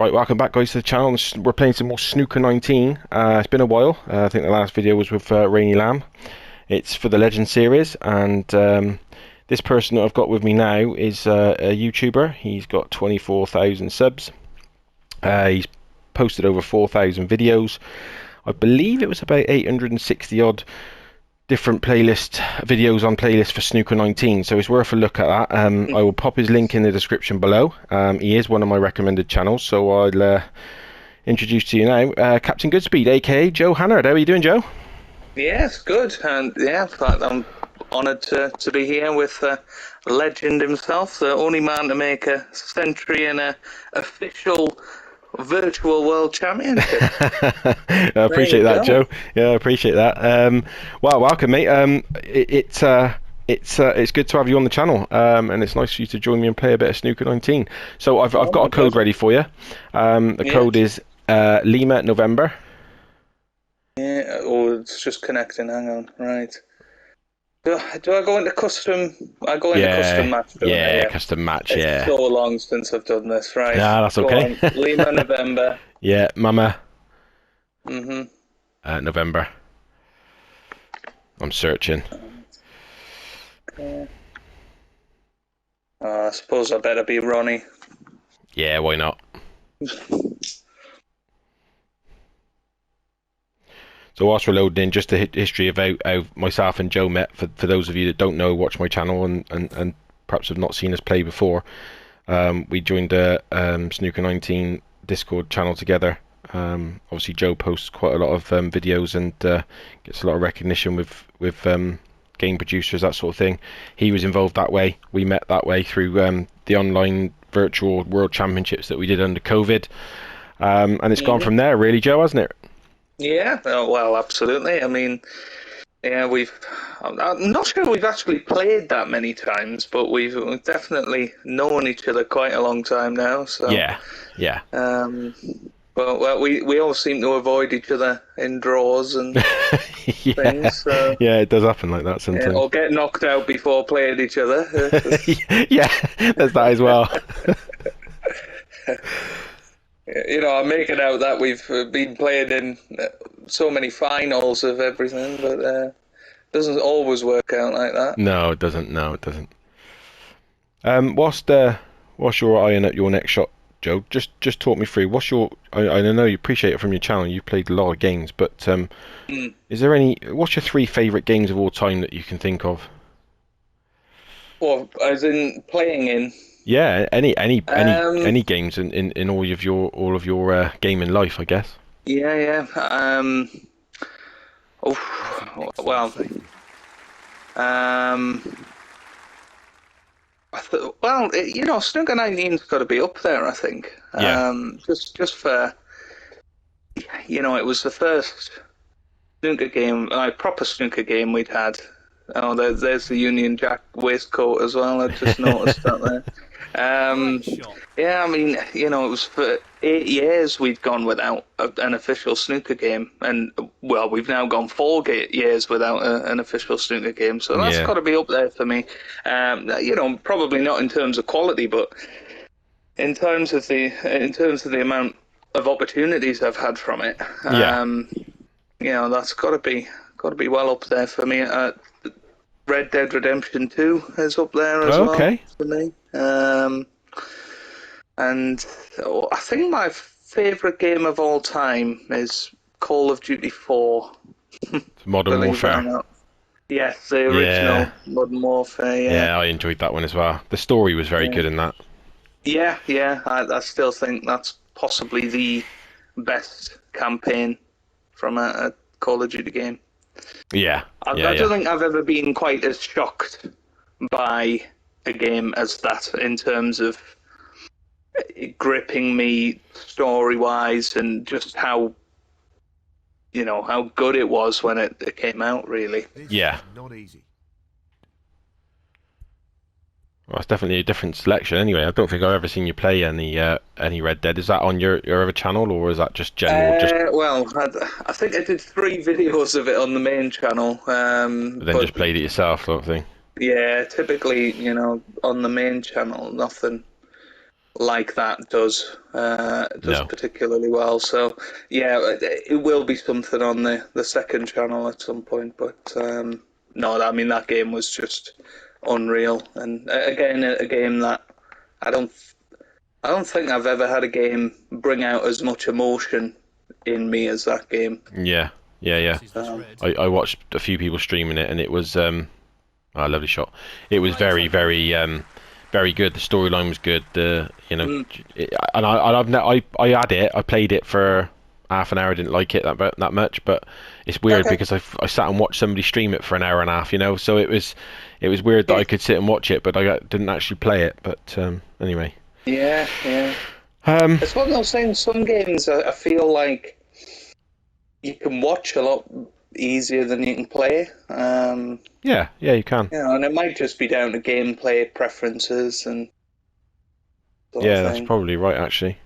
Right, welcome back, guys, to the channel. We're playing some more Snooker 19. It's been a while. I think the last video was with Rainy Lamb. It's for the Legend series, and this person that I've got with me now is a YouTuber. He's got 24,000 subs. He's posted over 4,000 videos. I believe it was about 860 odd different videos on playlist for Snooker 19, so it's worth a look at that. I will pop his link in the description below. He is one of my recommended channels, so I'll introduce to you now Captaingoodspeed, aka Joe Hannard. How are you doing, Joe? Yes, good, and yeah, in fact, I'm honoured to be here with legend himself, the only man to make a century in a official virtual world championship. I appreciate that, Joe. Yeah, I appreciate that. Well, welcome, mate. It's good to have you on the channel, and it's nice for you to join me and play a bit of Snooker 19. So I've got a code ready for you. The code is Lima November. Yeah. Oh, it's just connecting. Hang on. Right. Do I go into custom? I go into custom match. Yeah, custom match. It's so long since I've done this. Right. Yeah, that's okay. Go on. Lima November. Yeah, Mama. Mm-hmm. November. I'm searching. Okay. I suppose I better be Ronnie. Yeah, why not? So whilst we're loading in, just a history of how myself and Joe met, for those of you that don't know, watch my channel and perhaps have not seen us play before. We joined a Snooker 19 Discord channel together. Obviously Joe posts quite a lot of videos and gets a lot of recognition with game producers, that sort of thing. He was involved that way. We met that way through the online virtual world championships that we did under COVID. And it's gone from there, really, Joe, hasn't it? Yeah, well, absolutely. I mean, yeah, I'm not sure we've actually played that many times, but we've definitely known each other quite a long time now. So yeah. Well, we all seem to avoid each other in draws and things. So, yeah, it does happen like that sometimes. Or get knocked out before playing each other. Yeah, there's that as well. You know, I'm making out that we've been playing in so many finals of everything, but it doesn't always work out like that. No, it doesn't. No, it doesn't. What's your eye on at your next shot, Joe? Just talk me through. I know you appreciate it from your channel. You played a lot of games, but is there what's your 3 favourite games of all time that you can think of? Well, as in playing in. Yeah, any games in all of your gaming life, I guess. Yeah. You know, Snooker 19's got to be up there, I think. Yeah. Just for, you know, it was the first snooker game, proper snooker game we'd had. Oh, there's the Union Jack waistcoat as well. I just noticed that there. Yeah, I mean, you know, it was for 8 years we'd gone without an official snooker game, and well, we've now gone 4 years without an official snooker game. So that's got to be up there for me. You know, probably not in terms of quality, but in terms of the amount of opportunities I've had from it. You know, that's got to be well up there for me. Red Dead Redemption 2 is up there as well for me. And I think my favourite game of all time is Call of Duty 4. Modern Warfare. Yes, the original Modern Warfare. Yeah, I enjoyed that one as well. The story was very good in that. Yeah. I still think that's possibly the best campaign from a Call of Duty game. I don't think I've ever been quite as shocked by a game as that in terms of it gripping me story-wise and just how good it was when it came out, really. Yeah. Not easy. Well, it's definitely a different selection anyway. I don't think I've ever seen you play any Red Dead. Is that on your other channel, or is that just general? Well, I think I did 3 videos of it on the main channel. Then just played it yourself, sort of thing. Yeah, typically, you know, on the main channel, nothing like that does No. particularly well. So yeah, it will be something on the second channel at some point. But no, I mean that game was just unreal, and again a game that I don't I don't think I've ever had a game bring out as much emotion in me as that game. Yeah, yeah. I watched a few people streaming it, and it was lovely shot. It was very, very, very good. The storyline was good. And I had it. I played it for half an hour. I didn't like it that much, but it's weird because I sat and watched somebody stream it for an hour and a half. So it was weird that I could sit and watch it, but I didn't actually play it. But anyway. Yeah. It's one of those things. Some games I feel like you can watch a lot easier than you can play. Yeah, you can. And it might just be down to gameplay preferences and. Yeah, that's probably right. Actually,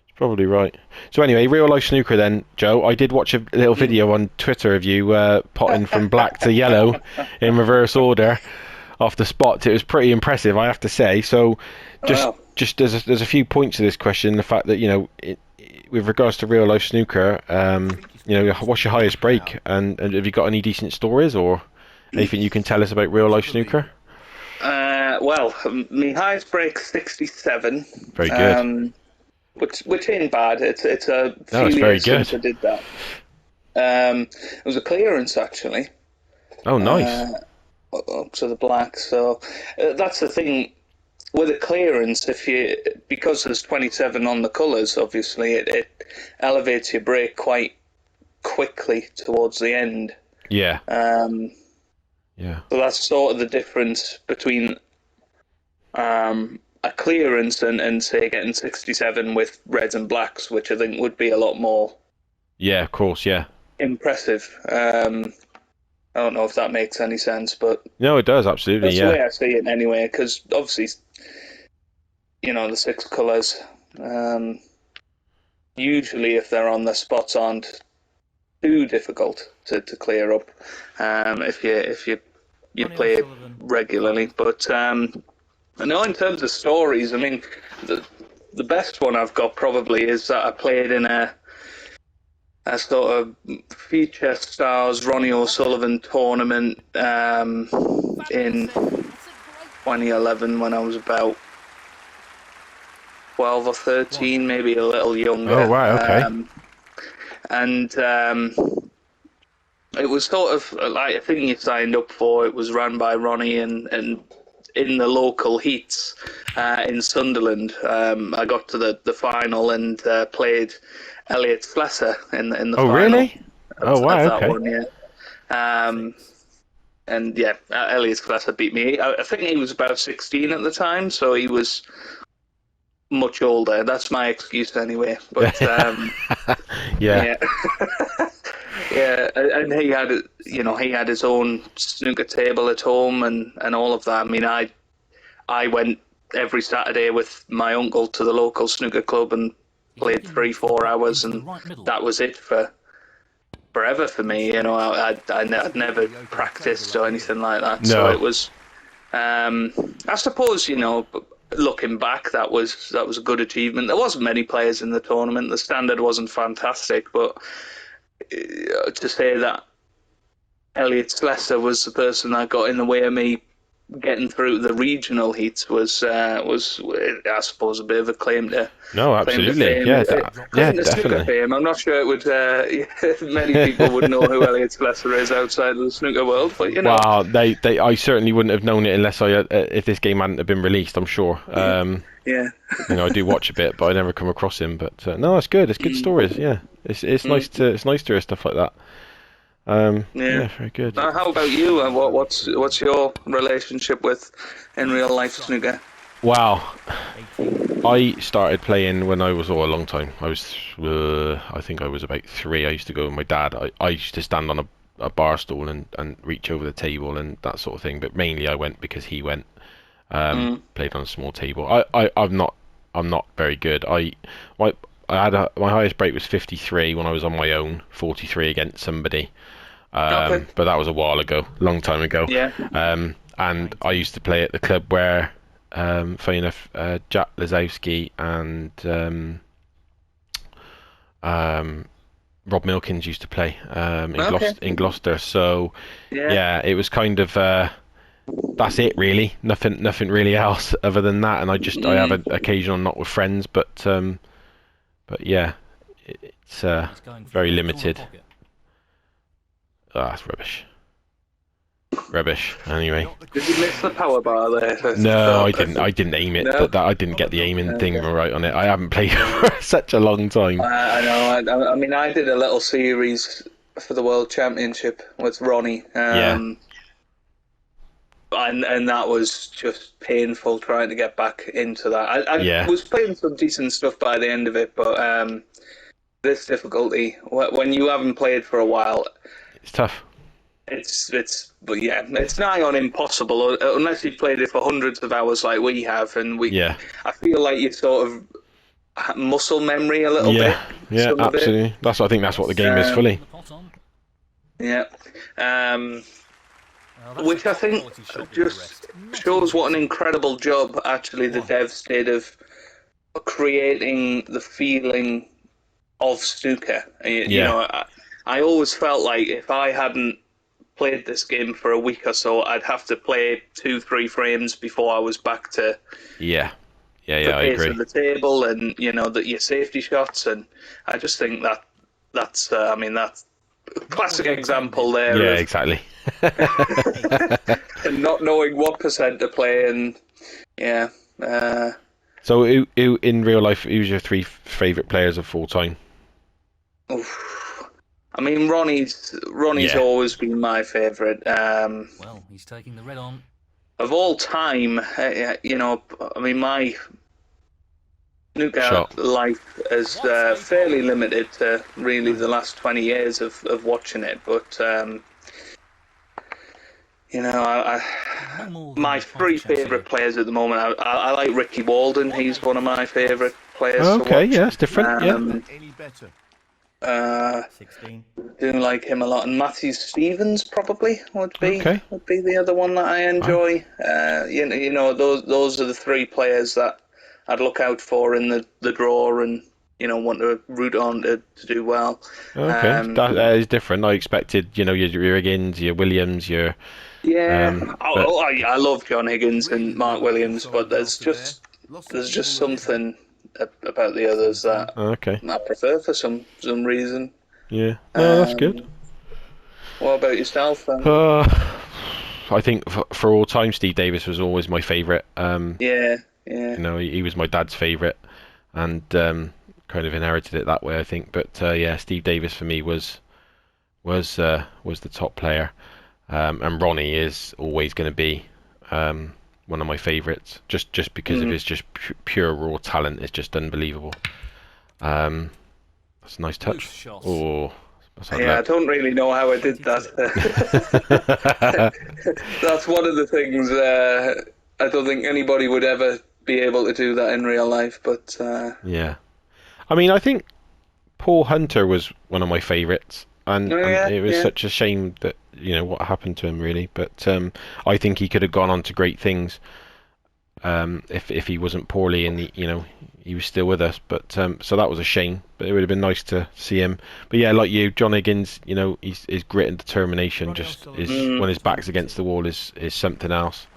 it's probably right. So anyway, real life snooker then, Joe. I did watch a little video on Twitter of you potting from black to yellow in reverse order off the spot. It was pretty impressive, I have to say. So just there's a few points to this question. The fact that with regards to real life snooker, what's your highest break, and have you got any decent stories or anything you can tell us about real life snooker? Well, my highest break 67. Very good. Which ain't bad. It's a few it's very years good. since I did that. It was a clearance actually. Oh, nice. Up to the black. So that's the thing with a clearance. Because there's 27 on the colours, obviously it elevates your break quite quickly towards the end. Yeah. So that's sort of the difference between a clearance and say getting 67 with reds and blacks, which I think would be a lot more. Yeah, of course. Yeah. Impressive. I don't know if that makes any sense, but no, it does absolutely. That's the way I see it anyway. Because obviously, the 6 colours. Usually, if they're on the spots, aren't too difficult to clear up. If you play it regularly, but I know in terms of stories, I mean, the best one I've got probably is that I played in a sort of feature stars Ronnie O'Sullivan tournament in 2011 when I was about 12 or 13, maybe a little younger. Oh, wow, okay. And it was sort of like a thing you signed up for. It was run by Ronnie, and in the local heats in Sunderland, I got to the final and played Elliot Slesser in the final. Oh, really? Wow, that okay. One, yeah. And yeah, Elliot Slesser beat me. I think he was about 16 at the time, so he was much older. That's my excuse anyway. But yeah. Yeah, and he had his own snooker table at home and all of that. I mean, I went every Saturday with my uncle to the local snooker club and played 3-4 hours, and that was it for forever for me. I'd never practiced or anything like that. No. So it was, I suppose, looking back, that was a good achievement. There wasn't many players in the tournament. The standard wasn't fantastic, but to say that Elliot Slesser was the person that got in the way of me getting through the regional heats was I suppose a bit of a claim to. No, absolutely. Yeah, definitely. Fame. I'm not sure it would. Many people would know who Elliot Slesser is outside of the snooker world, but Well, I certainly wouldn't have known it unless if this game hadn't have been released. I'm sure. Yeah. I do watch a bit, but I never come across him. But no, it's good. It's good stories. Yeah, it's nice to hear stuff like that. Yeah, very good. How about you? What's your relationship with in real life snooker? Wow, I started playing when I was a long time. I was, I think I was about 3. I used to go with my dad. I used to stand on a bar stool and reach over the table and that sort of thing. But mainly I went because he went. Played on a small table. I'm not very good. My highest break was 53 when I was on my own. 43 against somebody. But that was a while ago, long time ago. Yeah. And I used to play at the club where Funny enough, Jack Lazowski and Rob Milkins used to play Okay. In Gloucester. So Yeah. yeah, it was kind of that's it really. Nothing really else other than that. And I have an occasional knock with friends, but yeah, it's very limited. Ah, that's rubbish. Rubbish. Anyway. Did you miss the power bar there? No, I didn't. I didn't aim it. No? I didn't get the aiming thing right on it. I haven't played for such a long time. I know. I mean, I did a little series for the World Championship with Ronnie. Yeah. And that was just painful trying to get back into that. I was playing some decent stuff by the end of it, but this difficulty, when you haven't played for a while, it's tough. But yeah, it's nigh on impossible unless you've played it for hundreds of hours like we have, and I feel like you sort of muscle memory a little bit. Yeah, absolutely. I think that's what the game is fully. Yeah. Which I think just shows what an incredible job actually the devs did of creating the feeling of snooker. You know, I always felt like if I hadn't played this game for a week or so, I'd have to play 2-3 frames before I was back to the I agree. Of the table and your safety shots, and I just think that's that's a classic example there. Yeah, exactly. And not knowing what percent to play, and So, who in real life? Who's your 3 favourite players of all time? I mean, Ronnie's always been my favourite. Well, he's taking the red on. Of all time, I mean, my snooker life is fairly limited to really the last 20 years of watching it, but my 3 favourite players at the moment, I like Ricky Walden. He's one of my favourite players. Okay, yeah, it's different. 16. Do like him a lot, and Matthew Stevens probably would be the other one that I enjoy. Those are the 3 players that I'd look out for in the draw, and want to root on to do well. Okay, that is different. I expected your Higgins, your Williams, your I love John Higgins and Mark Williams, but there's just something about the others that I prefer for some reason. Yeah, that's good. What about yourself then? I think for all time, Steve Davis was always my favourite. Yeah. He was my dad's favourite, and kind of inherited it that way, I think. But Steve Davis for me was the top player, and Ronnie is always going to be one of my favourites, just because of his just pure raw talent. Is just unbelievable. That's a nice touch. Oh, I don't really know how I did that. That's one of the things I don't think anybody would ever be able to do that in real life. But yeah, I mean, I think Paul Hunter was one of my favourites, and it was such a shame that what happened to him really. But I think he could have gone on to great things if he wasn't poorly and he was still with us. But so that was a shame. But it would have been nice to see him. But yeah, like you, John Higgins, his grit and determination when his back's against the wall is something else.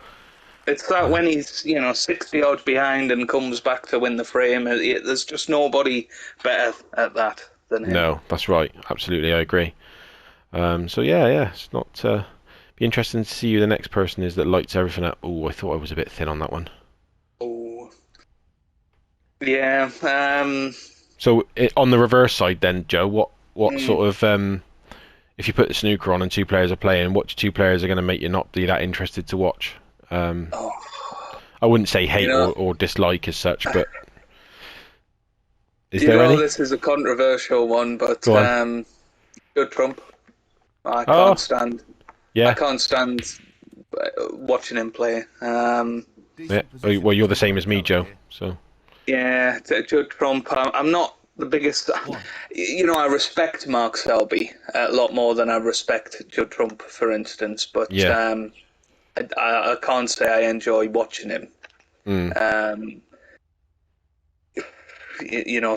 It's that when he's 60 odd behind and comes back to win the frame, there's just nobody better at that than him. No, that's right. Absolutely, I agree. So yeah, it's not. Be interesting to see who the next person is that lights everything up. Oh, I thought I was a bit thin on that one. Oh, yeah. So on the reverse side, then, Joe, what sort of if you put the snooker on and 2 players are playing, what 2 players are going to make you not be that interested to watch? I wouldn't say hate or dislike as such, but is there any? This is a controversial one, but Judd Trump. I can't stand. Yeah. I can't stand watching him play. Well, you're the same as me, Joe. So. Yeah, Judd Trump. I'm not the biggest. I respect Mark Selby a lot more than I respect Judd Trump, for instance. But I can't say I enjoy watching him. Mm.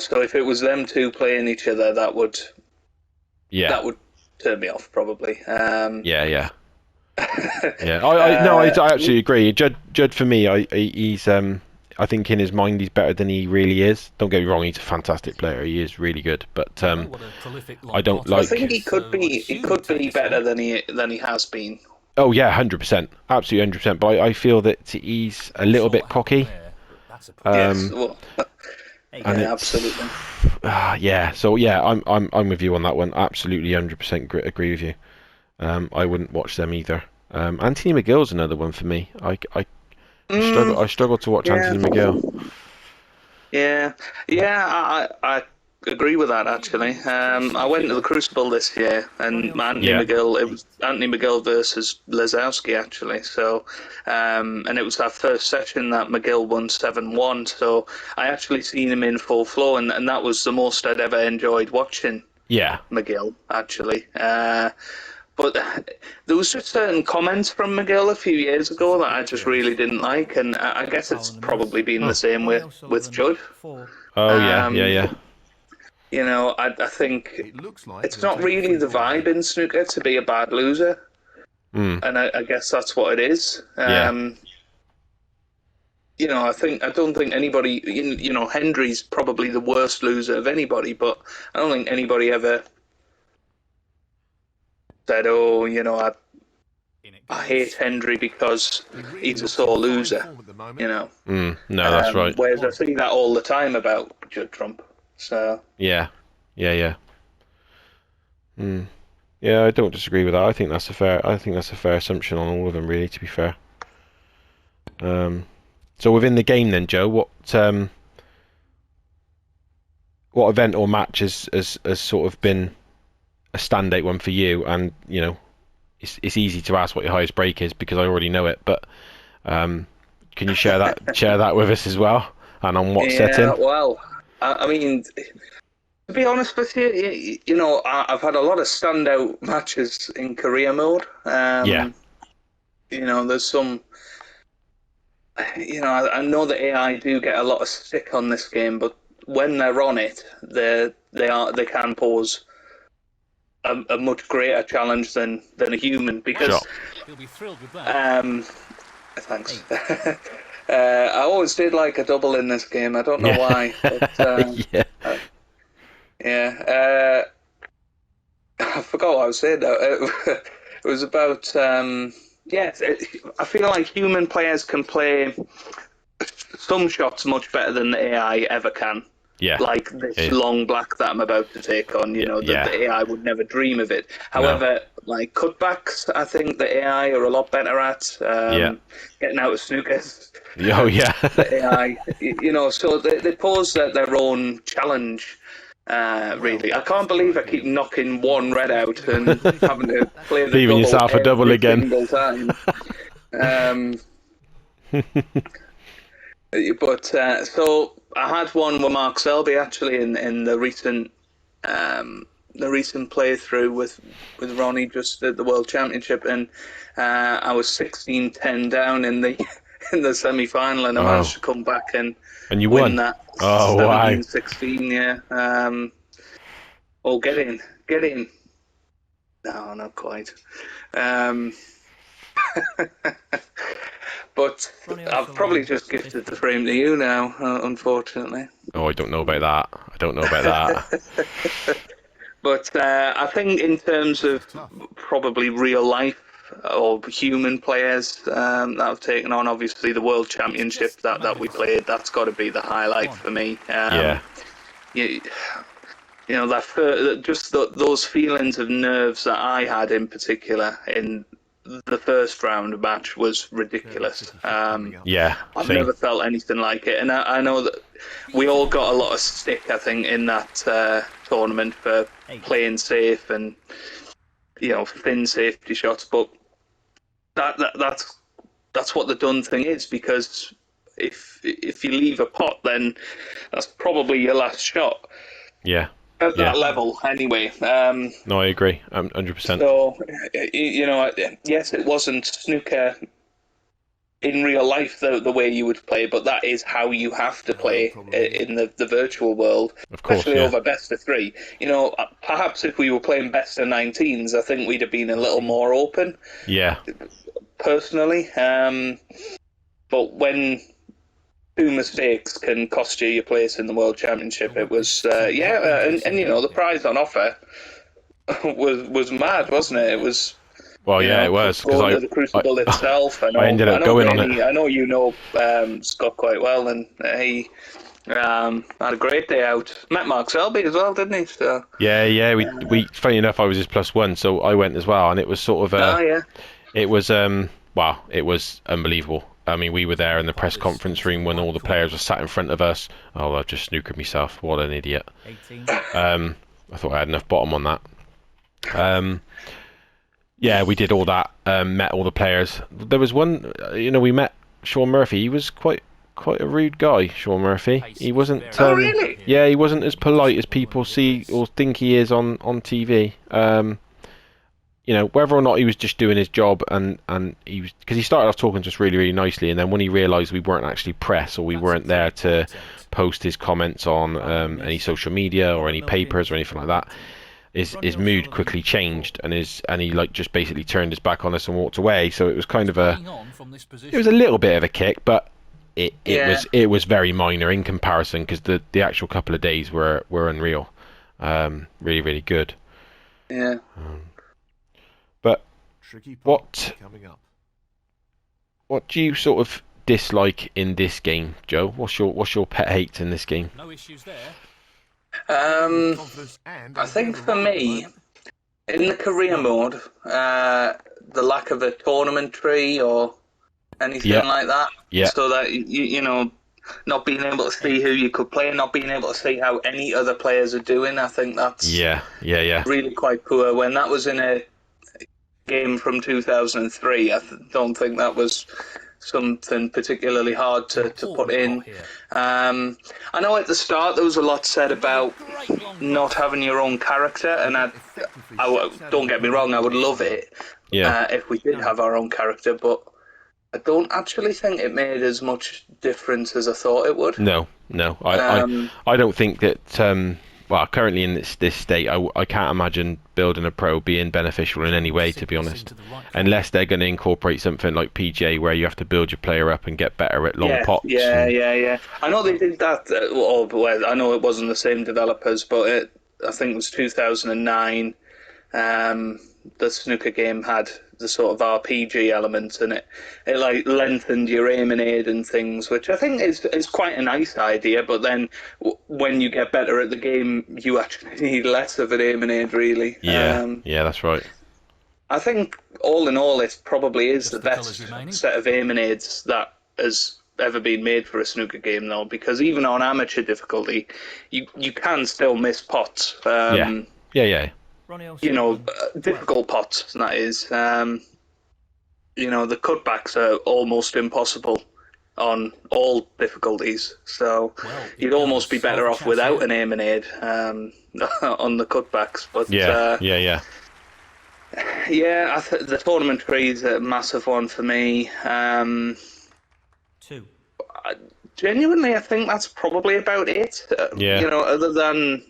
So if it was them two playing each other, that would turn me off probably. Yeah. I actually agree. Judd for me, he's I think in his mind he's better than he really is. Don't get me wrong, he's a fantastic player. He is really good, but I don't I like. think he could be better than he has been. Oh yeah, 100%, absolutely 100%. But I feel that he's a little bit cocky. Yes, well, And absolutely. Yeah, so yeah, I'm with you on that one. Absolutely 100% agree with you. I wouldn't watch them either. Anthony McGill's another one for me. I struggle to watch Anthony McGill. Yeah, I agree with that actually. I went to the Crucible this year, and it was Anthony McGill versus Lazowski actually. So, and it was that first session that McGill won 7-1. So I actually seen him in full flow, and that was the most I'd ever enjoyed watching. Yeah, McGill actually. But there was just certain comments from McGill a few years ago that I just really didn't like, and I guess it's probably been the same with Judd. Oh yeah. I think it's not really the vibe in snooker to be a bad loser, and I guess that's what it is. I don't think anybody, Hendry's probably the worst loser of anybody, but I don't think anybody ever said, I hate Hendry because he's a sore loser, No, that's right. Whereas I see that all the time about Judd Trump. So yeah. Yeah, I don't disagree with that. I think that's a fair assumption on all of them, really. To be fair. So within the game, then, Joe, what event or match has sort of been a standout one for you? And it's easy to ask what your highest break is because I already know it. But can you share that with us as well? And on what setting? Well, I mean, to be honest with you, I've had a lot of standout matches in career mode. There's some. I know the AI do get a lot of stick on this game, but when they're on it, they can pose a much greater challenge than a human because. You'll be thrilled with that. Thanks. I always did like a double in this game. I don't know why. But, I forgot what I was saying though. It was about I feel like human players can play some shots much better than the AI ever can. Yeah. Like this long black that I'm about to take on, the AI would never dream of it. However, like cutbacks, I think the AI are a lot better at getting out of snookers. Oh yeah. The AI, so they pose their own challenge. Really, I can't believe I keep knocking one red out and having to play the leaving double yourself a double again. Time. So I had one with Mark Selby actually in the recent playthrough with Ronnie just at the World Championship, and I was 16-10 down in the semi-final, and I managed to come back and you win won that. Oh, 17-16, yeah. Get in. No, not quite. But I've probably just gifted the frame to you now, unfortunately. Oh, I don't know about that. But I think in terms of probably real life or human players that have taken on, obviously the World Championship that we played, that's got to be the highlight for me. Those feelings of nerves that I had in particular in the first round match was ridiculous. I've never felt anything like it, and I know that we all got a lot of stick, I think, in that tournament for playing safe and thin safety shots, but that's what the done thing is, because if you leave a pot, then that's probably your last shot. At that level, anyway. No, I agree, 100%. So, yes, it wasn't snooker in real life the way you would play, but that is how you have to play in the virtual world, Of course, especially yeah. over best of 3. Perhaps if we were playing best of 19s, I think we'd have been a little more open, Yeah. personally. But when 2 mistakes can cost you your place in the World Championship, it was, and the prize on offer was mad, wasn't it? It was... Well, yeah, it was, going to because the Crucible itself. I ended up going on it. I know you know Scott quite well, and he had a great day out. Met Mark Selby as well, didn't he? So Yeah. We funny enough, I was his +1, so I went as well, and it was sort of it was it was unbelievable. I mean, we were there in the press conference room when all the players were sat in front of us. Oh, I've just snookered myself. What an idiot. I thought I had enough bottom on that. Yeah, we did all that. Met all the players. There was one, we met Sean Murphy. He was quite a rude guy, Sean Murphy. He wasn't. Really? Yeah, he wasn't as polite as people see or think he is on TV. Whether or not he was just doing his job, and he was, because he started off talking to us really, really nicely, and then when he realised we weren't actually press, or we weren't there to post his comments on any social media or any papers or anything like that, his mood quickly changed, and he like just basically turned his back on us and walked away. So it was kind of it was a little bit of a kick, but it was very minor in comparison, because the actual couple of days were unreal, really, really good. Yeah. But what do you sort of dislike in this game, Joe? What's your pet hate in this game? No issues there. I think for me, in the career mode, the lack of a tournament tree or anything like that. Yeah. So that not being able to see who you could play, not being able to see how any other players are doing. I think that's really quite poor. When that was in a game from 2003, I don't think that was something particularly hard to put in. I know at the start there was a lot said about not having your own character, and I don't get me wrong, I would love it if we did have our own character, but I don't actually think it made as much difference as I thought it would. No, I don't think that. Currently in this state, I can't imagine building a pro being beneficial in any way, to be honest, unless they're going to incorporate something like PGA, where you have to build your player up and get better at long pots. Yeah. I know they did that. I know it wasn't the same developers, but I think it was 2009. The snooker game had the sort of RPG element, and it like lengthened your aim and aid and things, which I think is quite a nice idea. But then when you get better at the game, you actually need less of an aim and aid, really. Yeah, that's right. I think all in all, it probably is the best set of aim and aids that has ever been made for a snooker game, though, because even on amateur difficulty, you can still miss pots. Yeah. Difficult pots, that is. The cutbacks are almost impossible on all difficulties, so you'd almost be better off without an aim and aid on the cutbacks. But the tournament tree is a massive one for me. Genuinely, I think that's probably about it. Other than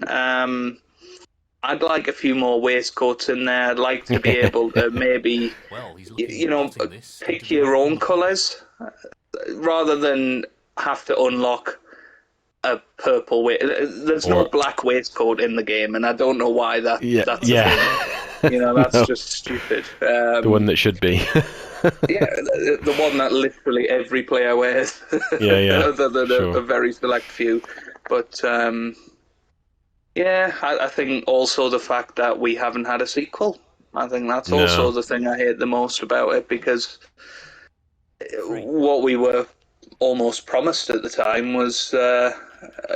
I'd like a few more waistcoats in there. I'd like to be able to maybe, pick your own colours rather than have to unlock a purple There's no black waistcoat in the game, and I don't know why that's a thing. That's just stupid. The one that should be. The one that literally every player wears. Other than a very select few. But I think also the fact that we haven't had a sequel. I think that's also the thing I hate the most about it, because what we were almost promised at the time was a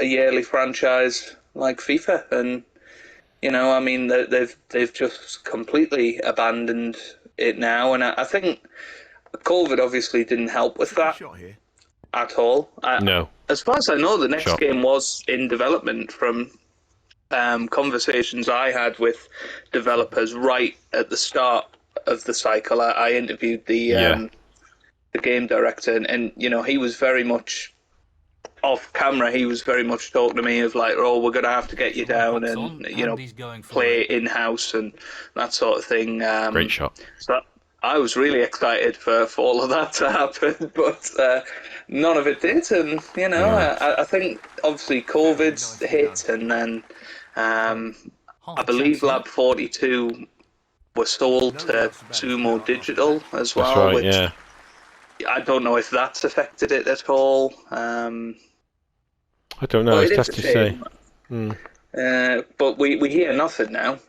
yearly franchise like FIFA, and they've just completely abandoned it now, and I think COVID obviously didn't help with that at all. No. As far as I know, the next game was in development from conversations I had with developers right at the start of the cycle. I interviewed the the game director, and you know, he was very much off camera. He was very much talking to me of like, oh, we're gonna have to get you down and you know, play in house and that sort of thing. Great shot. So I was really excited for all of that to happen, but none of it did. And you know, I think obviously COVID hit, and then I believe Lab 42 was sold to Sumo Digital as well. That's right, which yeah. I don't know if that's affected it at all. I don't know. Well, It's it tough is to a say. shame. But we hear nothing now.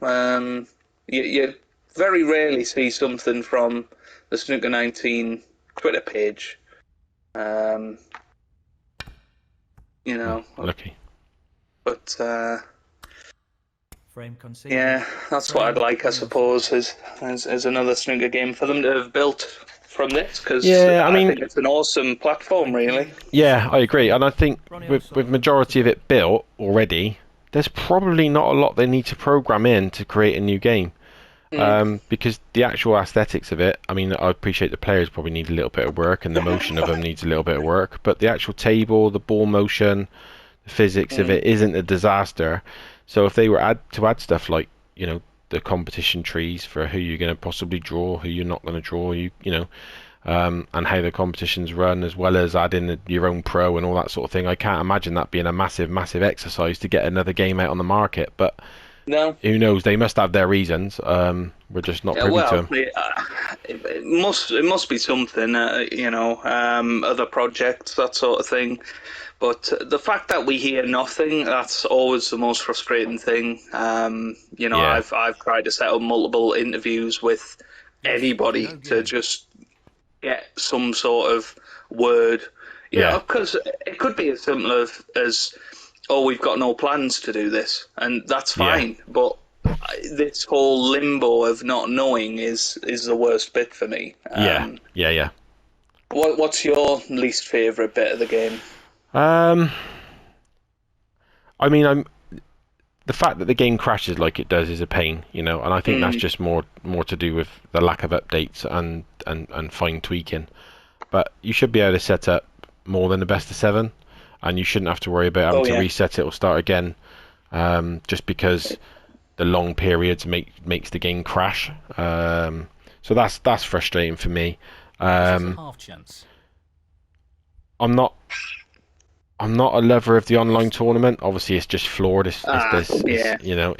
You very rarely see something from the Snooker 19 Twitter page. You know, Lucky. but Frame conceded. yeah, that's what I'd like, I suppose, is another snooker game for them to have built from this, because Yeah, I mean, think it's an awesome platform, really. Yeah, I agree, and I think with majority of it built already, there's probably not a lot they need to program in to create a new game. Because the actual aesthetics of it, I mean, I appreciate the players probably need a little bit of work, and the motion of them needs a little bit of work, but the actual table, the ball motion, the physics of it isn't a disaster. So if they were to add stuff like, you know, the competition trees for who you're going to possibly draw, who you're not going to draw, you know, and how the competitions run, as well as adding your own pro and all that sort of thing, I can't imagine that being a massive exercise to get another game out on the market. But No. who knows? They must have their reasons. We're just not privy to them. It must be something, you know, other projects, that sort of thing. But the fact that we hear nothing, that's always the most frustrating thing. You know, Yeah. I've tried to set up multiple interviews with anybody to just get some sort of word. Yeah, because it could be as simple as, oh, we've got no plans to do this, and that's fine. But this whole limbo of not knowing is the worst bit for me. Yeah. What's your least favourite bit of the game? I mean, the fact that the game crashes like it does is a pain, you know, and I think that's just more to do with the lack of updates and fine tweaking. But you should be able to set up more than the best of 7, and you shouldn't have to worry about having to reset it or start again, just because the long periods makes the game crash. So that's frustrating for me. Half chance. I'm not a lover of the online tournament. Obviously, it's just flawed. You know,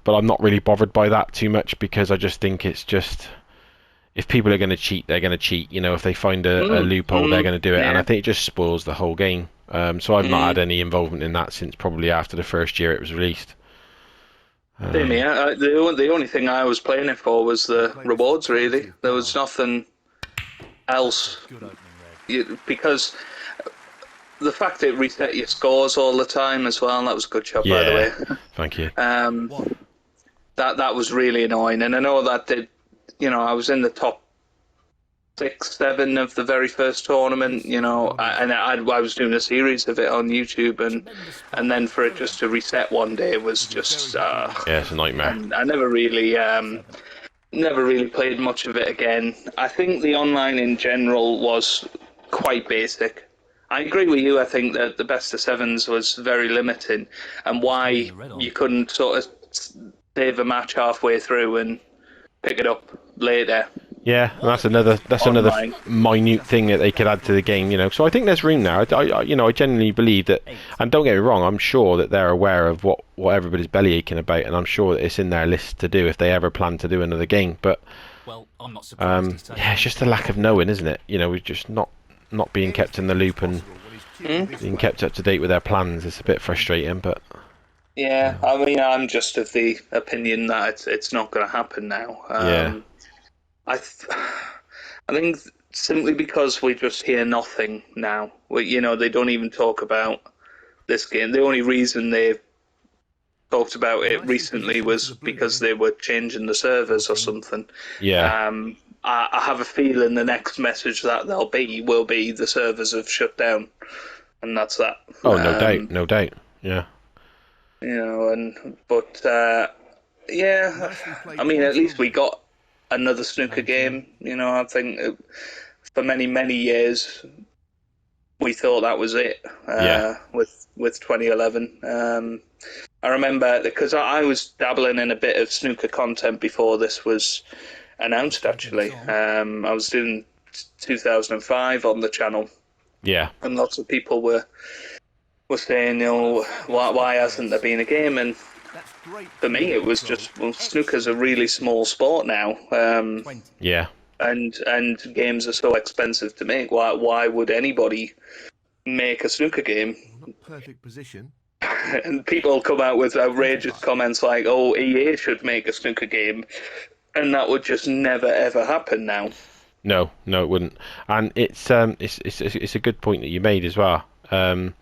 but I'm not really bothered by that too much, because I just think it's just, if people are going to cheat, they're going to cheat. You know, if they find a loophole, they're going to do it, and I think it just spoils the whole game. So I've not had any involvement in that since probably after the first year it was released. Same here. The only thing I was playing it for was the rewards, really. There was nothing else. Because the fact that it reset your scores all the time as well, that was a good job, by the way. Thank you. That was really annoying, and I know that did. You know, I was in the top 6, 7 of the very first tournament. You know, and I was doing a series of it on YouTube, and then for it just to reset one day was just it's a nightmare. And I never really played much of it again. I think the online in general was quite basic. I agree with you. I think that the best of 7s was very limiting, and why you couldn't sort of save a match halfway through and pick it up later. Yeah, and that's another minute thing that they could add to the game, you know. So I think there's room now. I genuinely believe that, and don't get me wrong, I'm sure that they're aware of what everybody's belly aching about, and I'm sure that it's in their list to do if they ever plan to do another game. But I'm not surprised. it's just a lack of knowing, isn't it? You know, we're just not being kept in the loop and being kept up to date with their plans. It's a bit frustrating, but yeah, I mean, I'm just of the opinion that it's not going to happen now. I think simply because we just hear nothing now. You know, they don't even talk about this game. The only reason they talked about it recently was because they were changing the servers or something. Yeah. I have a feeling the next message that will be the servers have shut down, and that's that. Oh, no doubt. Yeah. You know, I mean, at least we got another snooker game. You know, I think for many, many years, we thought that was it with 2011. I remember, because I was dabbling in a bit of snooker content before this was announced, actually. I was doing 2005 on the channel. Yeah. And lots of people were saying, why hasn't there been a game? And for me, it was just, well, snooker's a really small sport now. Yeah. And games are so expensive to make. Why would anybody make a snooker game? Perfect position. And people come out with outrageous comments like, "Oh, EA should make a snooker game," and that would just never ever happen now. No, it wouldn't. And it's a good point that you made as well. And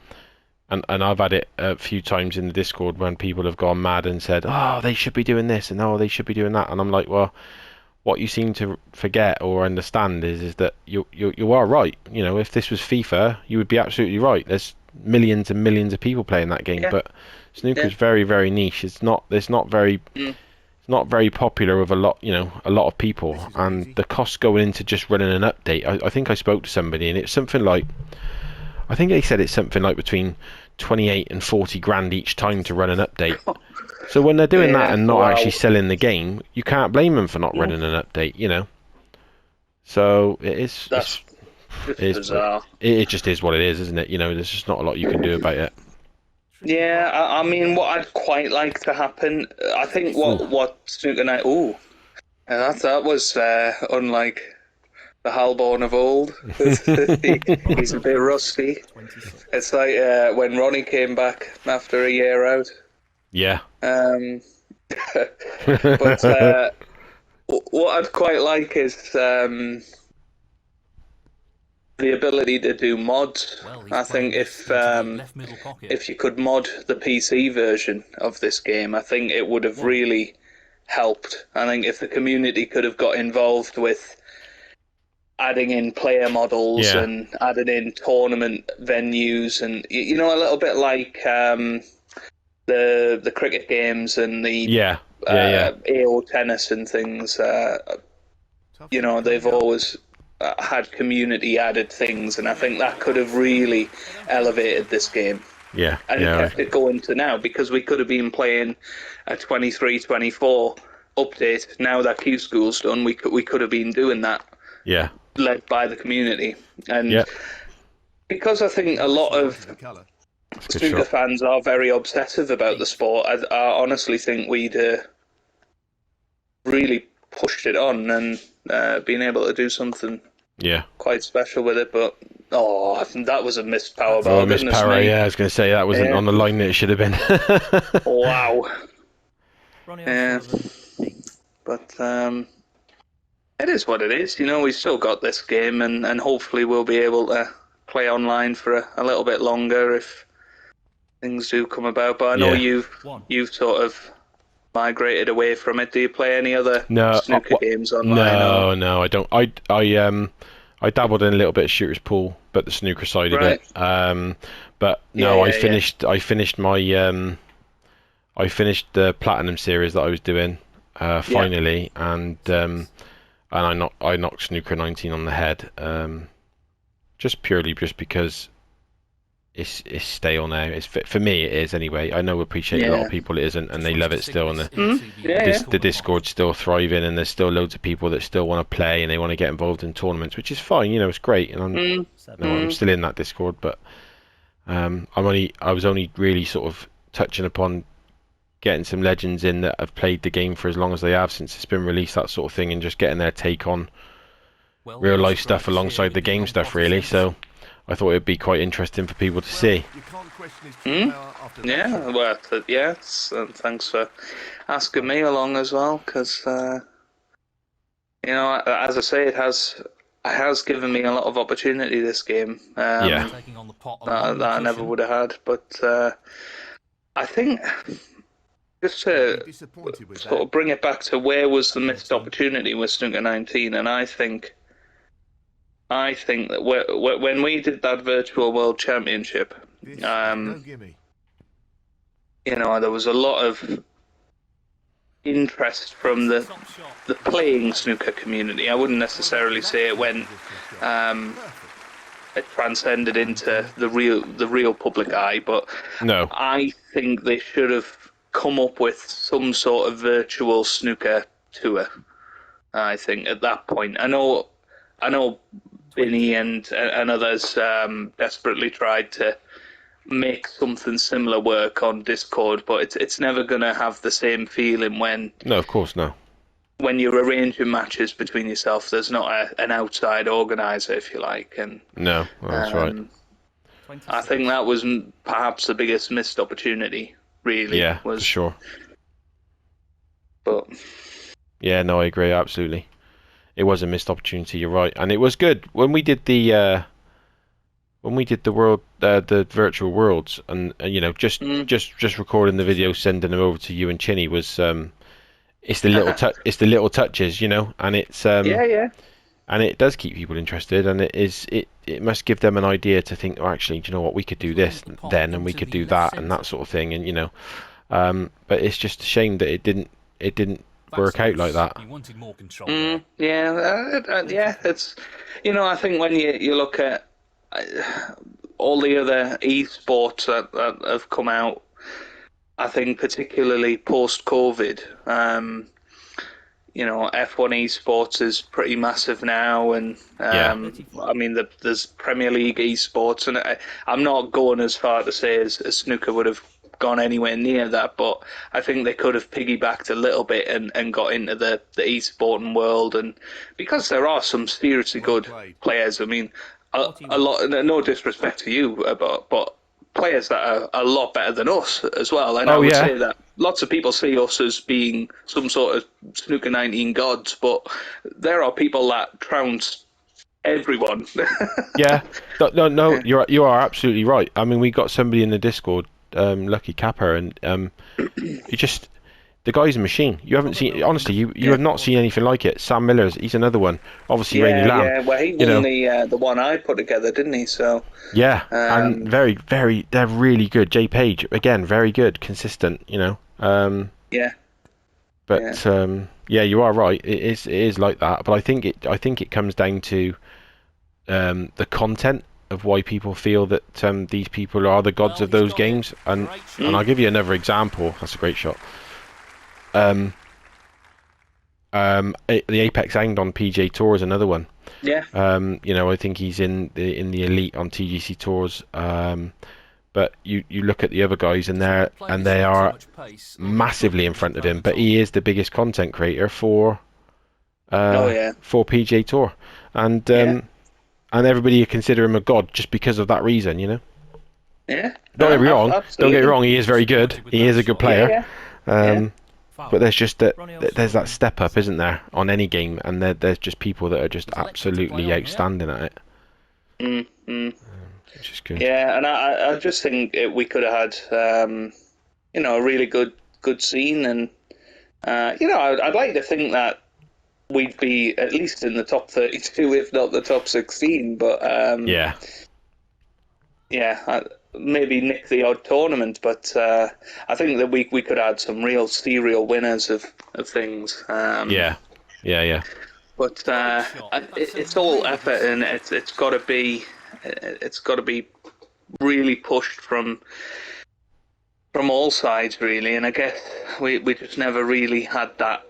I've had it a few times in the Discord when people have gone mad and said, "Oh, they should be doing this," and "Oh, they should be doing that," and I'm like, well, what you seem to forget or understand is that you are right. You know, if this was FIFA, you would be absolutely right. There's millions and millions of people playing that game, but snooker's very, very niche. It's not very popular with a lot of people, and the cost going into just running an update. I think I spoke to somebody, and it's something like, I think they said it's something like between 28 and 40 grand each time to run an update. So when they're doing that and not actually selling the game, you can't blame them for not running an update, you know. So it's bizarre. It just is what it is, isn't it? You know, there's just not a lot you can do about it. Yeah, I mean, what I'd quite like to happen, I think what Snooker Night, that was unlike the Halborn of old. He's a bit rusty. It's like when Ronnie came back after a year out. Yeah. But what I'd quite like is the ability to do mods. I think if you could mod the PC version of this game, I think it would have really helped. I think if the community could have got involved with adding in player models and adding in tournament venues, and a little bit like the cricket games and the AO tennis and things. They've always had community added things, and I think that could have really elevated this game. Yeah. And kept it going to now, because we could have been playing a 23-24 update. Now that Q School's done, we could have been doing that. Yeah. Led by the community. And because I think a lot of snooker fans are very obsessive about the sport, I honestly think we'd really pushed it on and been able to do something quite special with it. But I think that was a missed power ball. Oh, missed power, I was going to say that wasn't on the line that it should have been. Wow. But it is what it is. We've still got this game, and hopefully we'll be able to play online for a little bit longer if things do come about. But I know you've sort of migrated away from it. Do you play any other snooker games online? No, I don't. I dabbled in a little bit of Shooter's Pool, but the snooker side of it. But no, I finished my I finished the Platinum series that I was doing finally, and I knocked Snooker 19 on the head, just because it's stale now. It's for me, it is anyway. I know, appreciate a lot of people it isn't, and they love it still. And the Discord's still thriving, and there's still loads of people that still want to play and they want to get involved in tournaments, which is fine. It's great, and I'm still in that Discord, but I was only really sort of touching upon getting some legends in that have played the game for as long as they have since it's been released, that sort of thing, and just getting their take on real life stuff alongside the game stuff, really. So I thought it'd be quite interesting for people to see. Yeah, well, yes, and thanks for asking me along as well, because as I say, it has given me a lot of opportunity, this game, that I never would have had. But I think, just to sort of bring it back to where was the missed opportunity with Snooker 19, and I think that when we did that virtual world championship, there was a lot of interest from the playing snooker community. I wouldn't necessarily say it went it transcended into the real public eye, but No. I think they should have come up with some sort of virtual snooker tour. I think at that point, I know Binny and others desperately tried to make something similar work on Discord, but it's never going to have the same feeling when No, of course, no. when you're arranging matches between yourself. There's not an outside organizer, if you like, and No, that's right. I think that was perhaps the biggest missed opportunity. Really, Yeah, was for sure. But yeah, no, I agree absolutely. It was a missed opportunity. You're right, and it was good when we did the world, the virtual worlds, and just recording the video, sending them over to you and Chinny was it's the little touches, and it's yeah. and it does keep people interested, and it must give them an idea to think, oh, actually, do you know what, we could do this then, and we could do that, and that sort of thing, and but it's just a shame that it didn't work out like that. You wanted more control. Yeah. It's I think when you look at all the other esports that have come out, I think particularly post-COVID, F1 esports is pretty massive now, and I mean there's Premier League esports, and I'm not going as far to say as snooker would have gone anywhere near that, but I think they could have piggybacked a little bit and got into the esporting world, and because there are some seriously good players. I mean, a lot. No disrespect to you, but players that are a lot better than us as well. And I would say that lots of people see us as being some sort of snooker 19 gods, but there are people that trounce everyone. Yeah, no, you are absolutely right. I mean, we got somebody in the Discord, Lucky Kappa, and the guy's a machine. You haven't seen, honestly, you have not seen anything like it. Sam Miller's, he's another one. Obviously, Rainy Lamb. Yeah, well, he won the one I put together, didn't he? So yeah, and very, very, they're really good. Jay Page, again, very good, consistent. Yeah. But you are right. It is like that. But I think it comes down to the content of why people feel that these people are the gods of those games. And I'll give you another example. That's a great shot. The Apex Anged on PJ Tour is another one. Yeah. I think he's in the elite on TGC Tours. But you look at the other guys, and they are massively in front of him. But he is the biggest content creator for PJ Tour, and everybody consider him a god just because of that reason. Yeah. Don't get me wrong. Absolutely. Don't get me wrong. He is very good. He is a good player. But there's just there's that step up, isn't there, on any game, and there's just people that are just absolutely outstanding at it. Which is good. Yeah, and I just think we could have had a really good scene, and I'd like to think that we'd be at least in the top 32, if not the top 16. But maybe nick the odd tournament, but I think that we could add some real serial winners of things. Yeah. But it's all effort, and it's got to be really pushed from all sides, really. And I guess we just never really had that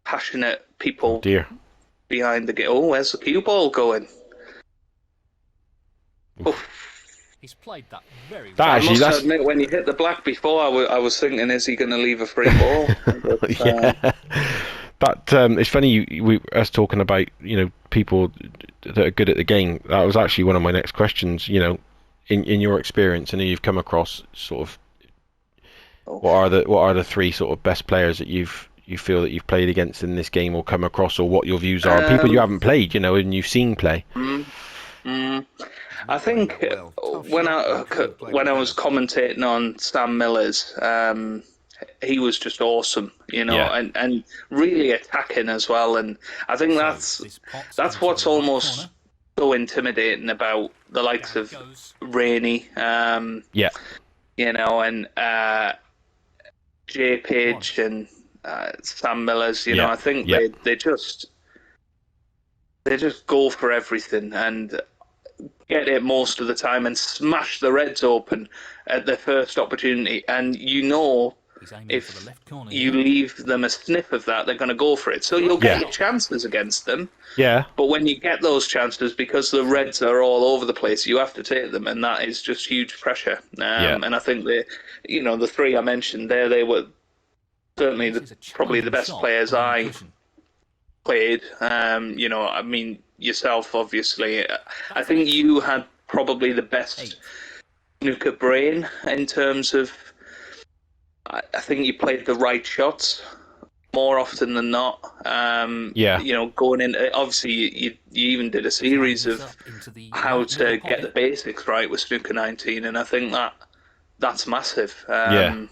passionate people behind the game. Oh, where's the cue ball going? He's played that very well. I must admit, when you hit the black before, I was thinking, is he going to leave a free ball? But, But it's funny us talking about people that are good at the game. That was actually one of my next questions. In your experience, and you've come across sort of what are the three sort of best players that you feel that you've played against in this game, or come across, or what your views are? People you haven't played, and you've seen play. I think when I was commentating on Sam Miller's, he was just awesome, and really attacking as well. And I think that's what's almost so intimidating about the likes of Rainey. And Jay Page and Sam Miller's. You know, I think they just go for everything and get it most of the time and smash the Reds open at their first opportunity. And you know, if you leave them a sniff of that, they're going to go for it. So you'll get your chances against them. Yeah. But when you get those chances, because the Reds are all over the place, you have to take them, and that is just huge pressure. And I think the three I mentioned there, they were certainly probably the best players I played. I mean, yourself, obviously. I think you had probably the best snooker brain in terms of. I think you played the right shots more often than not. Going in. Obviously, you even did a series of how to get the basics right with Snooker 19, and I think that's massive. So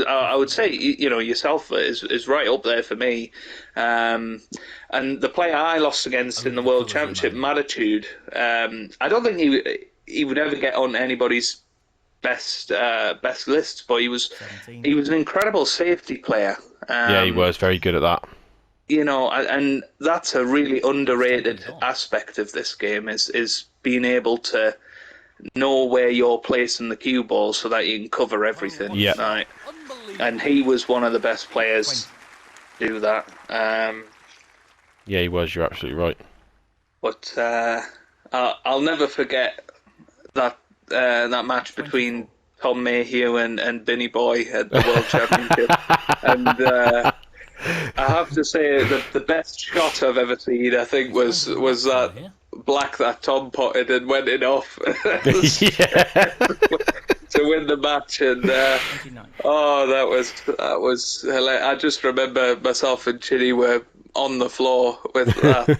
I would say yourself is right up there for me. And the player I lost against in the World Championship, Mattitude, I don't think he would ever get on anybody's best lists, but he was an incredible safety player. He was very good at that. And that's a really underrated aspect of this game is being able to know where you're placing the cue ball so that you can cover everything. Right? And he was one of the best players to do that. He was. You're absolutely right. But I'll never forget that match between Tom Mayhew and Binny Boy at the World Championship. And I have to say that the best shot I've ever seen, I think, was that black that Tom potted and went in off to win the match. And that was hilarious. I just remember myself and Chinny were on the floor with that.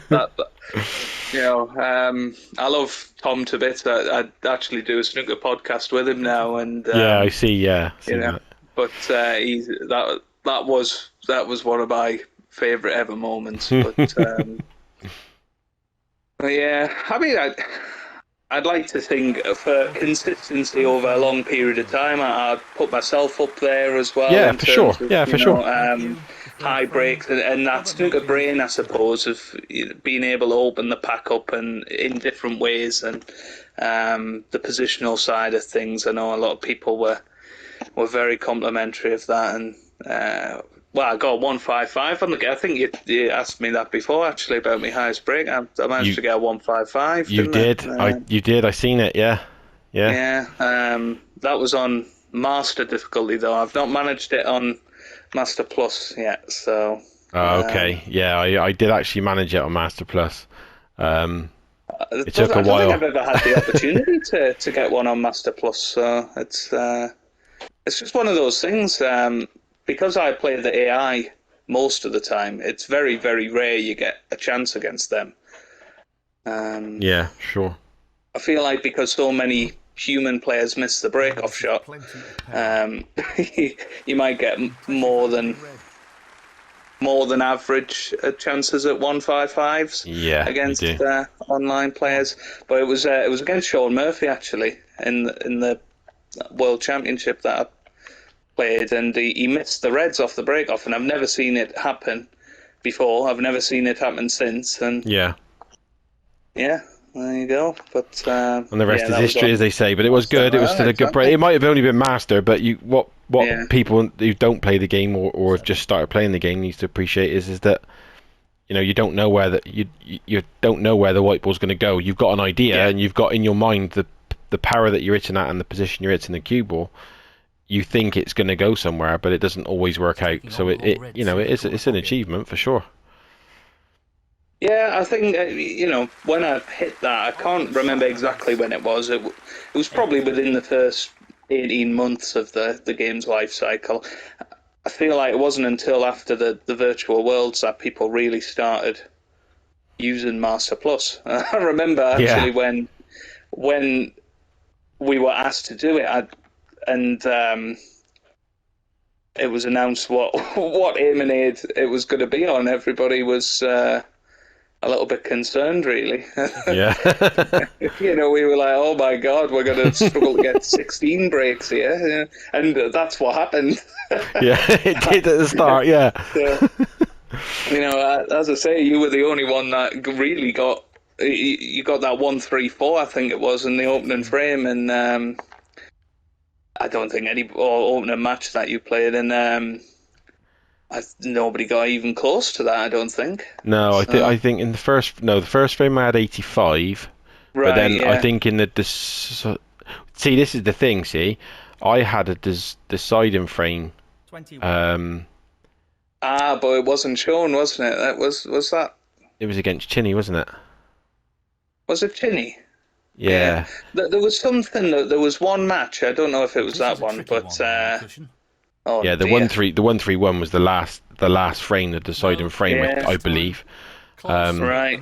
I love Tom to bits. I actually do a snooker podcast with him now, and I see. Yeah, but that was one of my favourite ever moments. But I mean, I'd like to think for consistency over a long period of time, I'd put myself up there as well. Yeah, for sure. For sure. High breaks and that snooker brain, I suppose, of being able to open the pack up and in different ways, and the positional side of things. I know a lot of people were very complimentary of that, and I got 155 on the game. I think you asked me that before, actually, about my highest break. I managed to get a 155. You did. You did. I seen it. Yeah. That was on Master difficulty, though. I've not managed it on Master Plus yet. So. Okay. I did actually manage it on Master Plus. It took a while. I don't think I've ever had the opportunity to get one on Master Plus. So it's just one of those things. Because I play the AI most of the time, it's very, very rare you get a chance against them. Sure. I feel like because so many human players miss the break-off shot, you might get more than average chances at 155s against online players. But it was against Sean Murphy, actually, in the World Championship that I played, and he missed the Reds off the break-off, and I've never seen it happen before. I've never seen it happen since, and there you go. But and the rest is history, as they say. But it was good. It was still a good break. It might have only been Master, but what people who don't play the game or have just started playing the game needs to appreciate is that you don't know where you don't know where the white ball's going to go. You've got an idea, and you've got in your mind the power that you're hitting at and the position you're hitting the cue ball. You think it's going to go somewhere, but it doesn't always work out. So it's an achievement for sure. Yeah, I think when I hit that, I can't remember exactly when it was. It was probably within the first 18 months of the game's life cycle. I feel like it wasn't until after the virtual worlds that people really started using Master Plus. I remember actually when we were asked to do it, and it was announced what Aiming Aid it was going to be on. Everybody was, I a little bit concerned, really. Yeah. We were like, oh my God, we're going to struggle to get 16 breaks here. And that's what happened. Yeah, it did at the start, yeah. So, as I say, you were the only one that really got, you got that 1-3-4, I think it was, in the opening frame. And I don't think any opening match that you played in, nobody got even close to that, I don't think. No, So, I think in the first frame I had 85, right, but then yeah. I think in see, this is the thing. See, I had a deciding frame. 21. But it wasn't shown, wasn't it? That was that. It was against Chinny, wasn't it? Was it Chinny? Yeah. There was something. There was one match. I don't know if it was that one, but the 1-3-1 was the last frame, the deciding frame, I believe. Right.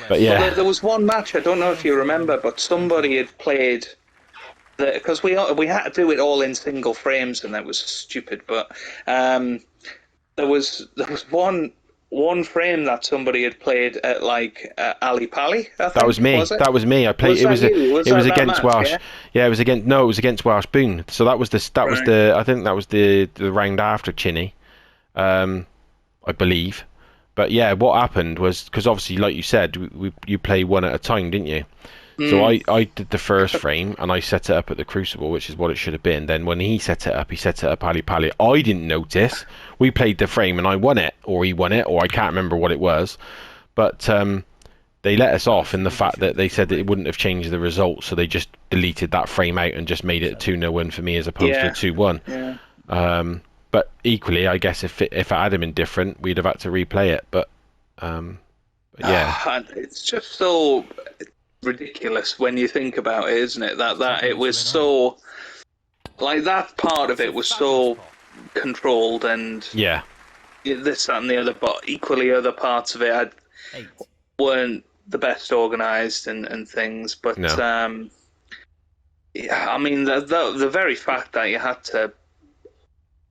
But yeah, there was one match. I don't know if you remember, but somebody had played. Because we had to do it all in single frames, and that was stupid. But there was one frame that somebody had played at Ali Pali. that was me. That was me. I played. It was against Welsh. Yeah, it was against Welsh Boone. So that was the I think that was the round after Chinny, I believe. But yeah, what happened was, because obviously, like you said, you play one at a time, didn't you? So I did the first frame and I set it up at the Crucible, which is what it should have been. Then when he set it up Ali Pali. I didn't notice. We played the frame and I won it, or he won it, or I can't remember what it was. But they let us off in the fact that they said that it wouldn't have changed the result, so they just deleted that frame out and just made it a 2-0 win for me as opposed to a 2-1. Yeah. But equally, I guess if it had been different, we'd have had to replay it. But yeah, it's just so ridiculous when you think about it, isn't it? That it was so, that part of it was so controlled, and yeah, this, that, and the other. But equally, other parts of it weren't the best organised and things. But no. yeah, I mean, the very fact that you had to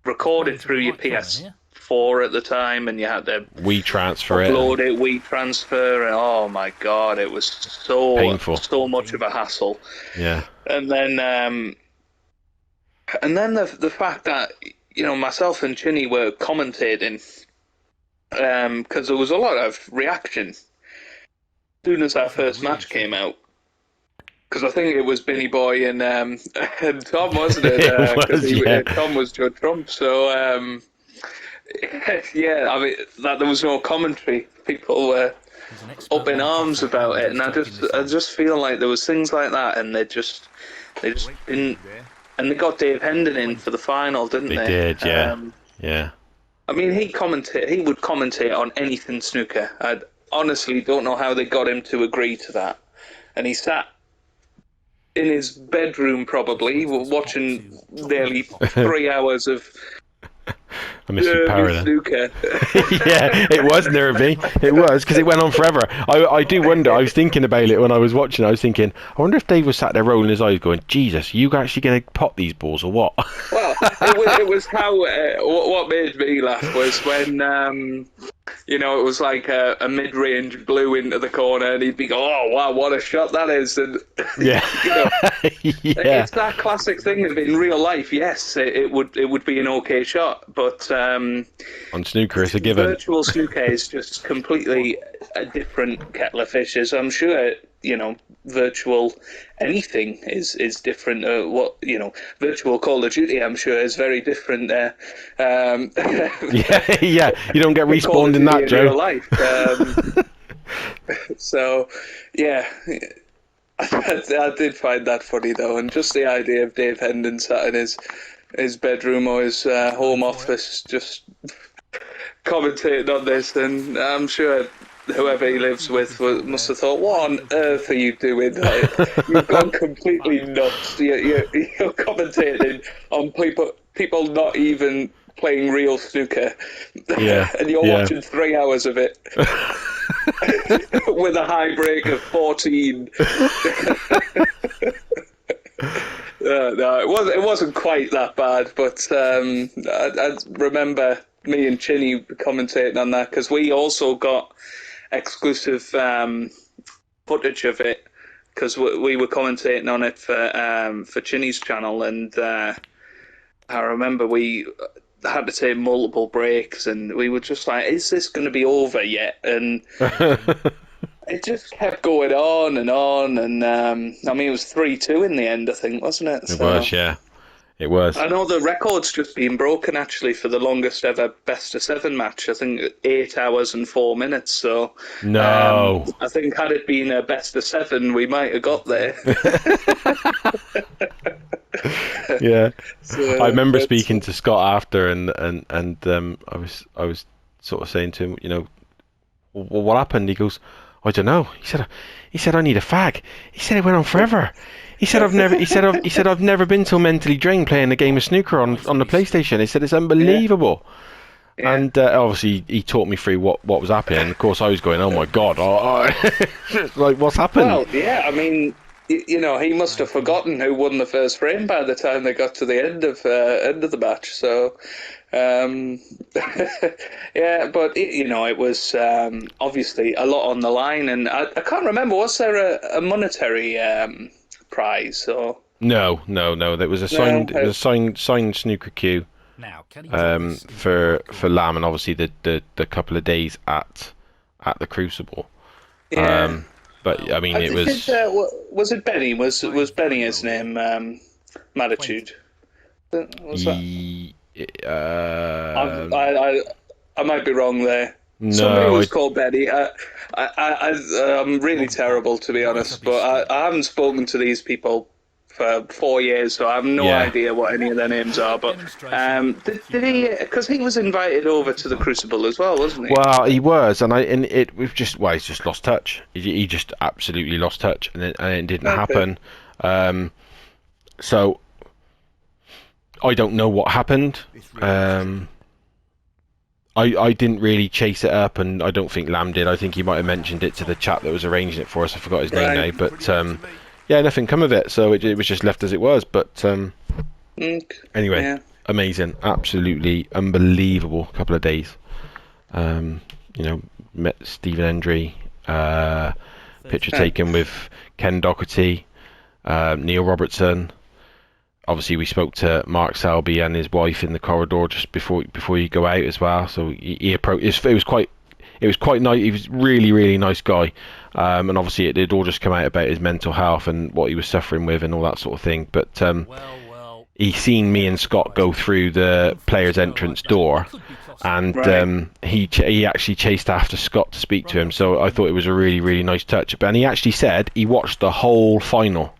record it through your PS4 at the time, and you had to upload it, WeTransfer, and oh my God, it was so painful, so much of a hassle. Yeah. And then the fact that myself and Chinny were commentating, because there was a lot of reaction as soon as that first match came out. Because I think it was Binny Boy and Tom, wasn't it? Tom was Joe Trump. So, yeah, I mean, there was no commentary. People were up in arms about it, and I just feel like there was things like that, and they just didn't. And they got Dave Hendon in for the final, didn't they? They did, yeah. Yeah. I mean, he would commentate on anything snooker. I honestly don't know how they got him to agree to that. And he sat in his bedroom, probably, watching nearly 3 hours of I miss you, Parallel. snooker. Yeah, it was nervy. It was, because it went on forever. I do wonder, I was thinking about it when I was watching. I was thinking, I wonder if Dave was sat there rolling his eyes going, Jesus, are you actually going to pop these balls or what? Well, it was how, what made me laugh was when, it was like a mid-range blew into the corner, and he'd be going, oh, wow, what a shot that is. And, yeah. Yeah. It's that classic thing of, in real life, yes, it would be an okay shot, but on snooker, it's a given. Virtual snooker is just completely a different kettle of fish. As I'm sure, virtual anything is different. Virtual Call of Duty, I'm sure, is very different there. Yeah, you don't get respawned in that, Joe. Real life. So, yeah. I did find that funny, though, and just the idea of Dave Hendon sat in his bedroom or his home office just commentating on this, and I'm sure whoever he lives with must have thought, what on earth are you doing? You've gone completely nuts. You're commentating on people not even playing real snooker, and you're watching 3 hours of it with a high break of 14. No, it wasn't quite that bad, but I remember me and Chinny commentating on that, because we also got exclusive footage of it because we were commentating on it for Chinny's channel, and I remember we had to take multiple breaks, and we were just like, "Is this going to be over yet?" And it just kept going on and on, and I mean, it was 3-2 in the end, I think, wasn't it? It was, yeah. It was. I know the record's just been broken, actually, for the longest ever best-of-7 match. I think 8 hours and 4 minutes, so... No. I think had it been a best-of-7, we might have got there. Yeah. So, I remember speaking to Scott after, and I was sort of saying to him, you know, well, what happened? He goes, I don't know. He said I need a fag. He said it went on forever. He said I've never been so mentally drained playing a game of snooker on the PlayStation. He said it's unbelievable. Yeah. And obviously he taught me through what was happening. And of course I was going, oh my god, like what's happened? Well, yeah, I mean, you know, he must have forgotten who won the first frame by the time they got to the end of the match. So, yeah, but you know, it was obviously a lot on the line, and I can't remember. Was there a monetary prize? Or no. There was a signed snooker cue. Now, for Lamb, and obviously the couple of days at the Crucible. Yeah. But I mean, it was. Was it Benny? Was Benny his name? Matitude. Was that? I might be wrong there. No, somebody was called Benny. I'm really terrible, to be honest, but I haven't spoken to these people for 4 years, so I have no idea what any of their names are. But did he? Because he was invited over to the Crucible as well, wasn't he? Well, he was, he's just lost touch. He just absolutely lost touch, and it didn't happen. So I don't know what happened. I didn't really chase it up, and I don't think Lamb did. I think he might have mentioned it to the chap that was arranging it for us. I forgot his name now, but yeah, nothing come of it. So it was just left as it was. But anyway, amazing, absolutely unbelievable couple of days. You know, met Stephen Hendry, picture taken with Ken Doherty, Neil Robertson. Obviously, we spoke to Mark Selby and his wife in the corridor just before you go out as well. So he approached. It was quite nice. He was really nice guy, and obviously it did all just come out about his mental health and what he was suffering with and all that sort of thing. But he seen me and Scott go through the players' entrance door, and he actually chased after Scott to speak to him. So I thought it was a really nice touch. And he actually said he watched the whole final.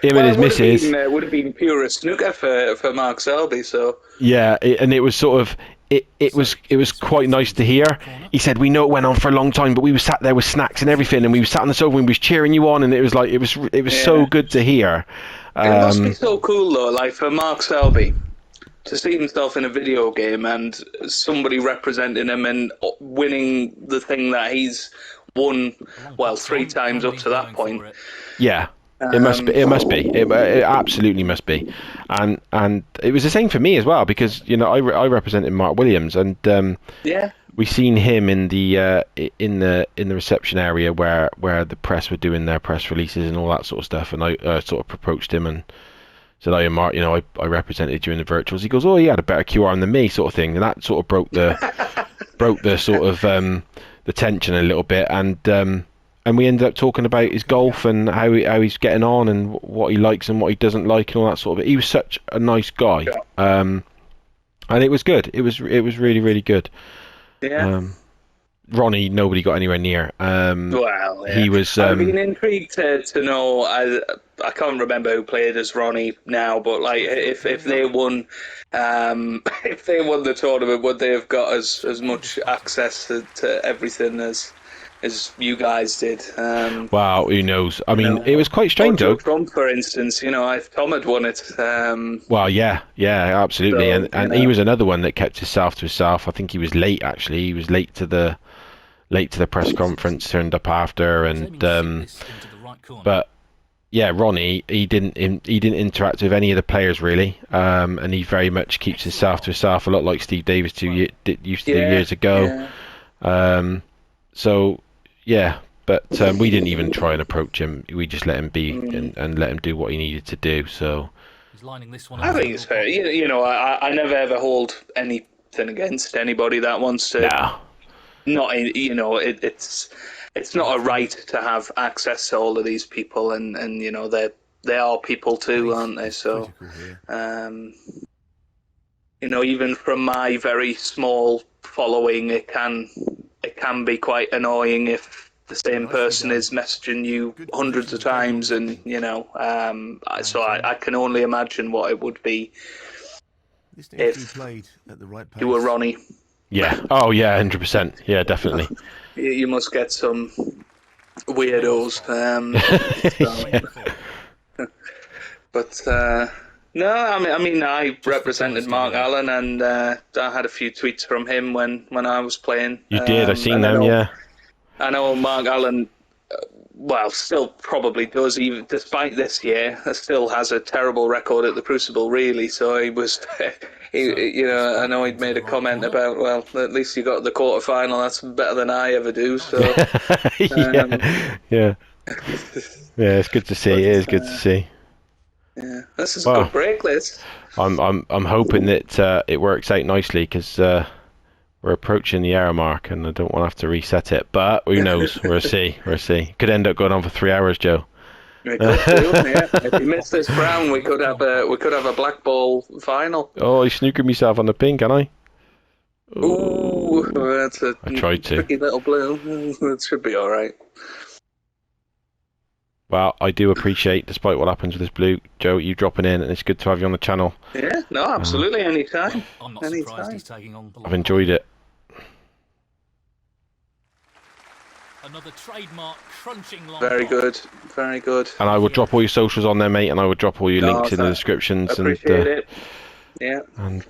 Him and his missus. It would have been pure snooker for Mark Selby. So yeah, and it was sort of it was quite nice to hear. He said, we know it went on for a long time, but we were sat there with snacks and everything, and we were sat on the sofa and we was cheering you on, and it was like it was so good to hear. It must be so cool though, like for Mark Selby to see himself in a video game and somebody representing him and winning the thing that he's won 3 times up to that point. Yeah. It must be. It absolutely must be, and it was the same for me as well, because you know I represented Mark Williams, and we seen him in the reception area where the press were doing their press releases and all that sort of stuff, and I sort of approached him and said, "Oh, Mark, you know I represented you in the virtuals." He goes, "Oh, he had a better QR than me," sort of thing, and that sort of broke the sort of the tension a little bit, and we ended up talking about his golf and how he's getting on and what he likes and what he doesn't like and all that sort of. He was such a nice guy, and it was good. It was really good. Yeah. Ronnie, nobody got anywhere near. He was. I've been intrigued to know. I can't remember who played as Ronnie now, but like if they won, if they won the tournament, would they have got as much access to everything as you guys did? Wow, who knows? I mean, it was quite strange though. Trump, for instance, you know, if Tom had won it. Well, yeah, absolutely, so, and he was another one that kept himself to himself. I think he was late. Actually, he was late to the press conference. Turned up after, and but yeah, Ronnie, he didn't interact with any of the players really, and he very much keeps himself to himself, a lot like Steve Davis used to do years ago. So yeah, but we didn't even try and approach him. We just let him be and let him do what he needed to do. So He's lining this one. I think it's fair. You know, I never ever hold anything against anybody that wants to. yeah, Not, you know, it's not a right to have access to all of these people, and you know they are people too, aren't they? So, you know, even from my very small following, it can be quite annoying if the same person is messaging you hundreds of times, and you know, so I can only imagine what it would be if you were Ronnie. yeah. Oh yeah, 100%. Yeah, definitely. You must get some weirdos. Yeah. But no, I mean, I represented Mark Allen, and I had a few tweets from him when I was playing. You did. I seen them. Yeah. I know Mark Allen. Well, still probably does, even despite this year. Still has a terrible record at the Crucible, really. So he was, you know, I know he'd made a comment about, well, at least you got the quarterfinal. That's better than I ever do. So yeah. It's good to see. It is good to see. Yeah, this is a good break, Liz. I'm hoping that it works out nicely because we're approaching the hour mark, and I don't want to have to reset it. But who knows? We'll see. Could end up going on for 3 hours, Joe. We could do, yeah. If you miss this round, we could have a black ball final. Oh, I snookered myself on the pin, can I? Ooh, that's a I tried to. tricky little blue. It should be all right. Well, I do appreciate, despite what happens with this blue, Joe, you dropping in, and it's good to have you on the channel. Yeah, no, absolutely, anytime. I'm not surprised he's taking on the I've enjoyed it. Another trademark crunching long Very ball. good, very good. And I will drop all your socials on there, mate, and I will drop all your links in the descriptions. Appreciate it. Yeah. And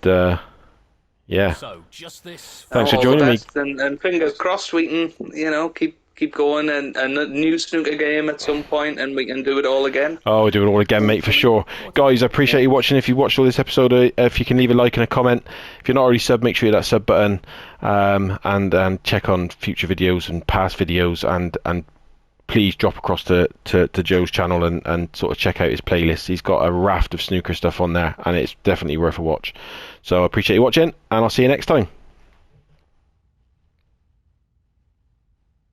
yeah. So just this. Thanks for joining me. And fingers crossed we can, you know, keep going and a new snooker game at some point, and we can do it all again. Oh, we'll do it all again, mate, for sure. Guys, I appreciate you watching. If you watched all this episode, if you can leave a like and a comment. If you're not already subbed, make sure you hit that sub button, and check on future videos and past videos, and please drop across to Joe's channel and sort of check out his playlist. He's got a raft of snooker stuff on there, and it's definitely worth a watch. So I appreciate you watching, and I'll see you next time.